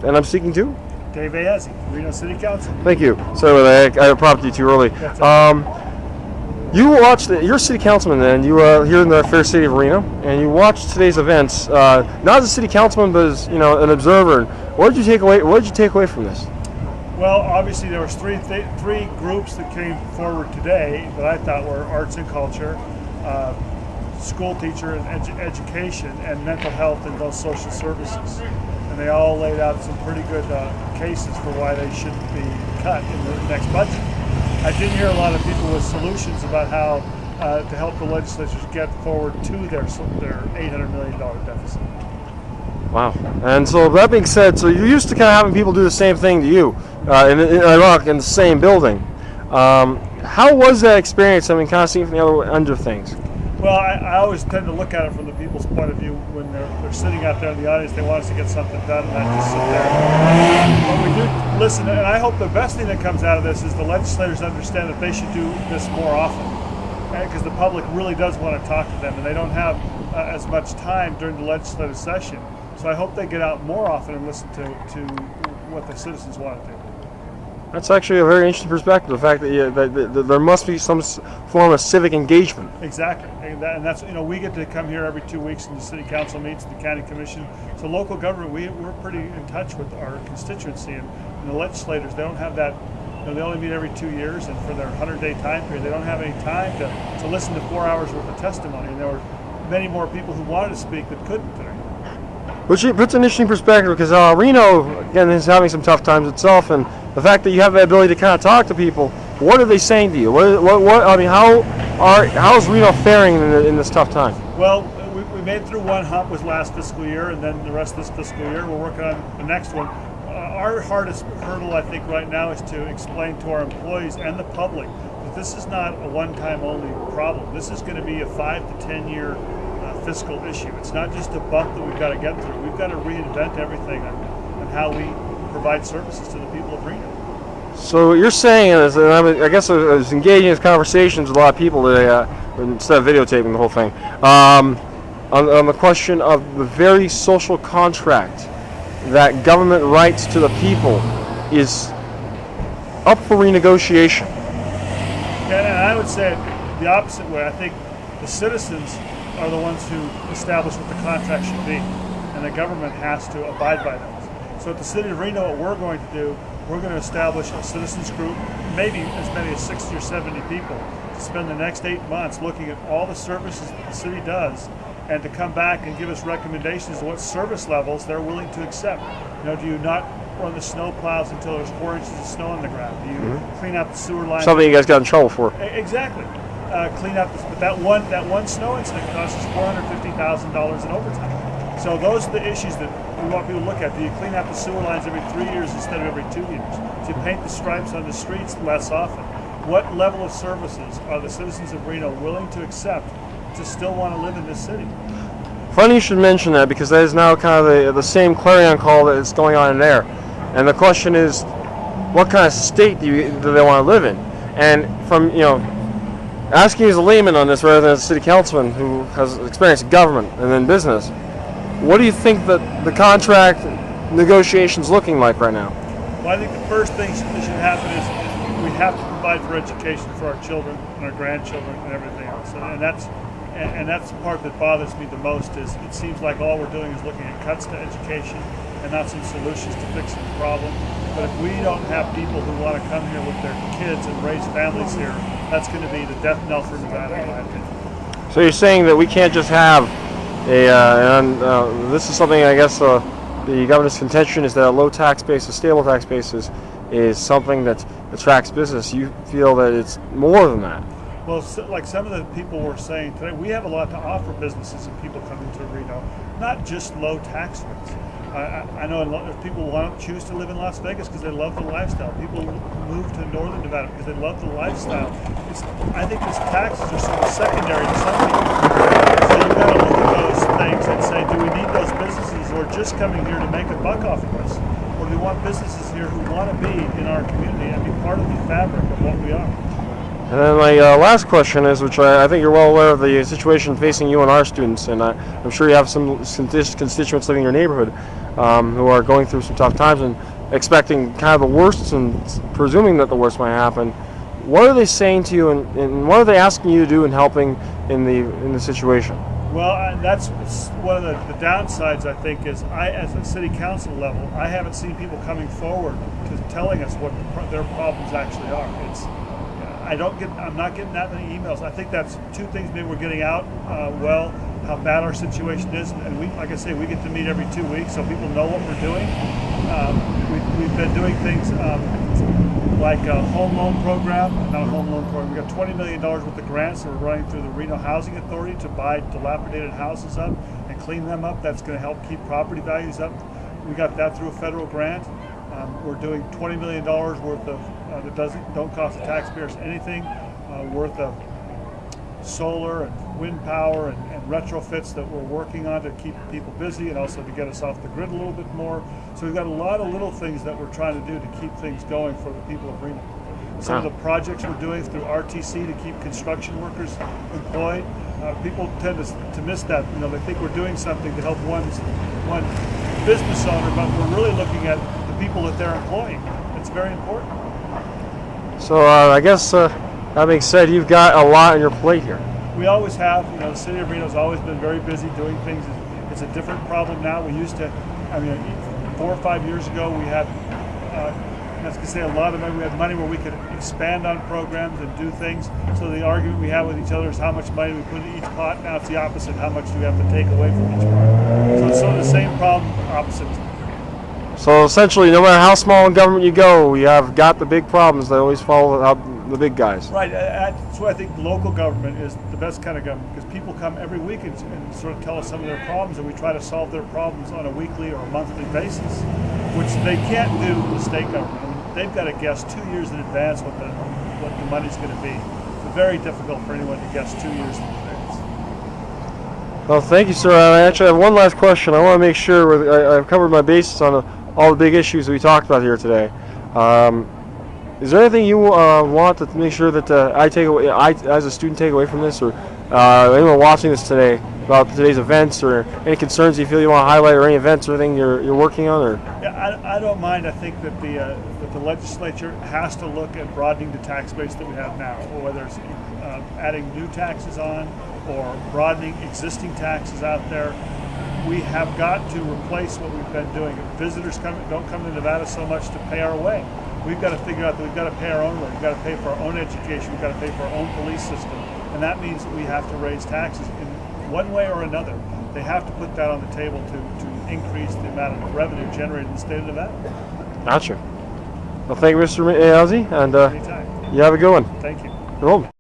And I'm speaking to? Dave Aiazzi, Reno City Council. Thank you. Sorry, I prompted you too early. You watched, you're a city councilman then, you here in the fair city of Reno, and you watched today's events, not as a city councilman, but as an observer. What did you take away? What did you take away from this? Well, obviously there was three groups that came forward today that I thought were arts and culture, school teacher and education, and mental health and those social services. And they all laid out some pretty good cases for why they shouldn't be cut in the next budget. I didn't hear a lot of people with solutions about how to help the legislatures get forward to their $800 million deficit. Wow. And so that being said, so you're used to kind of having people do the same thing to you in Iraq in the same building. How was that experience? I mean, kind of seeing from the other end of things. Well, I always tend to look at it from the people's point of view. When they're sitting out there in the audience, they want us to get something done, and not just sit there. But we do listen, and I hope the best thing that comes out of this is the legislators understand that they should do this more often, because the public really does want to talk to them, and they don't have as much time during the legislative session. So I hope they get out more often and listen to what the citizens want to do. That's actually a very interesting perspective, the fact that there must be some form of civic engagement. Exactly, and that's, we get to come here every 2 weeks and the city council meets, the county commission. So local government, we're pretty in touch with our constituency, and the legislators, they don't have that, they only meet every 2 years, and for their 100-day time period, they don't have any time to listen to 4 hours worth of testimony, and there were many more people who wanted to speak that couldn't today. Which puts an interesting perspective, because Reno, again, is having some tough times itself, and the fact that you have the ability to kind of talk to people, what are they saying to you? I mean, how is Reno faring in this tough time? Well, we made through one hump with last fiscal year, and then the rest of this fiscal year, we're working on the next one. Our hardest hurdle, I think, right now is to explain to our employees and the public that this is not a one-time only problem. This is going to be a 5 to 10 year fiscal issue. It's not just a bump that we've got to get through. We've got to reinvent everything on how we provide services to the people of Reno. So what you're saying is, and I guess I was engaging in conversations with a lot of people today, instead of videotaping the whole thing, on the question of the very social contract that government writes to the people is up for renegotiation. And I would say it the opposite way. I think the citizens are the ones who establish what the contract should be, and the government has to abide by those. So at the City of Reno, what we're going to do, we're going to establish a citizens group, maybe as many as 60 or 70 people, to spend the next 8 months looking at all the services that the city does, and to come back and give us recommendations of what service levels they're willing to accept. Do you not run the snow plows until there's 4 inches of snow on the ground? Do you clean out the sewer lines? Something you guys got in trouble for. Exactly. Clean up, but that one snow incident cost us $450,000 in overtime. So those are the issues that we want people to look at. Do you clean out the sewer lines every 3 years instead of every 2 years? Do you paint the stripes on the streets less often? What level of services are the citizens of Reno willing to accept to still want to live in this city? Funny you should mention that, because that is now kind of the same clarion call that is going on in there. And the question is, what kind of state do they want to live in? And from, asking as a layman on this rather than as a city councilman who has experience in government and in business, what do you think that the contract negotiations looking like right now? Well, I think the first thing that should happen is we have to provide for education for our children and our grandchildren and everything else. And that's the part that bothers me the most, is it seems like all we're doing is looking at cuts to education and not some solutions to fixing the problem. But if we don't have people who want to come here with their kids and raise families here, that's going to be the death knell for Nevada, in my opinion. So you're saying that we can't just have this is something, I guess, the governor's contention is that a low tax base, a stable tax base is something that attracts business. You feel that it's more than that? Well, like some of the people were saying today, we have a lot to offer businesses and people coming to Reno, not just low tax rates. I know people want to choose to live in Las Vegas because they love the lifestyle. People move to northern Nevada because they love the lifestyle. I think these taxes are sort of secondary to some people. So you've got to look at those things and say, do we need those businesses who are just coming here to make a buck off of us? Or do we want businesses here who want to be in our community and be part of the fabric of what we are? And then my last question is, which I think you're well aware of the situation facing you and our students, and I'm sure you have some constituents living in your neighborhood who are going through some tough times and expecting kind of the worst and presuming that the worst might happen. What are they saying to you, and what are they asking you to do in helping in the situation? Well, that's one of the downsides, I think, is as a city council level, I haven't seen people coming forward to telling us what their problems actually are. I'm not getting that many emails. I think that's two things. Maybe we're getting out well, how bad our situation is, and like I say, we get to meet every 2 weeks, so people know what we're doing. We've been doing things like a home loan program, not a home loan program. We got $20 million worth of grants that we're running through the Reno Housing Authority to buy dilapidated houses up and clean them up. That's going to help keep property values up. We got that through a federal grant. We're doing $20 million worth of that don't cost the taxpayers anything, worth of solar and wind power and retrofits that we're working on to keep people busy and also to get us off the grid a little bit more. So we've got a lot of little things that we're trying to do to keep things going for the people of Reno. Some of the projects we're doing through RTC to keep construction workers employed. People tend to miss that. You know, they think we're doing something to help one business owner, but we're really looking at the people that they're employing. It's very important. So I guess that being said, you've got a lot on your plate here. We always have. You know, the city of Reno has always been very busy doing things. It's a different problem now. We used to, 4 or 5 years ago, we had, I was going to say a lot of money. We had money where we could expand on programs and do things. So the argument we have with each other is how much money we put in each pot. Now it's the opposite. How much do we have to take away from each pot? So it's sort of the same problem, opposite. So essentially, no matter how small in government you go, we have got the big problems that always follow the big guys. Right. That's why I think local government is the best kind of government, because people come every week and sort of tell us some of their problems, and we try to solve their problems on a weekly or a monthly basis, which they can't do with the state government. I mean, they've got to guess 2 years in advance what the money's going to be. It's very difficult for anyone to guess 2 years in advance. Well, thank you, sir. I actually have one last question. I want to make sure I've covered my bases on all the big issues we talked about here today. Is there anything you want to make sure that I as a student take away from this, or anyone watching this today about today's events, or any concerns you feel you want to highlight, or any events or anything you're working on? Or yeah, I don't mind. I think that the legislature has to look at broadening the tax base that we have now, or whether it's adding new taxes on or broadening existing taxes out there. We have got to replace what we've been doing. Visitors don't come to Nevada so much to pay our way. We've got to figure out that we've got to pay our own way. We've got to pay for our own education. We've got to pay for our own police system. And that means that we have to raise taxes in one way or another. They have to put that on the table to increase the amount of revenue generated in the state of Nevada. Gotcha. Well, thank you, Mr. Aiazzi, and Anytime. you have a good one. Thank you. You're welcome.